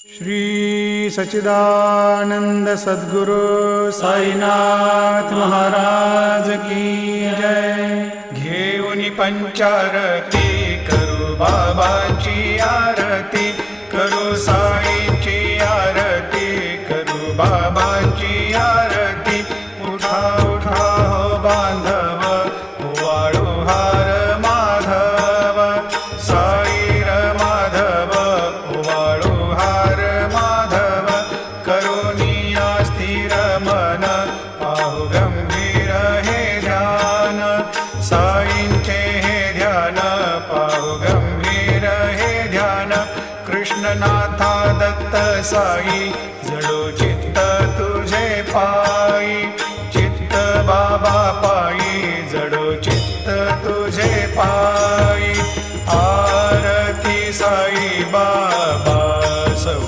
श्री सच्चिदानंद सद्गुरु साईनाथ महाराज की जय। घेऊन पंचारती करू बाबाची आरती, करू साईंची आरती, करू बाबांची आरती। उठा उठा हो बांधव, वाळू हार माधव, साई र माधव, वाळू हार माधव। करुणिया स्थिर मन, पाहु गंभीर हे ध्यान, साईंचे हे ध्यान, पाहु गंभीर हे ध्यान। कृष्णनाथा दत्त साई, जडो चित्त तुझे पा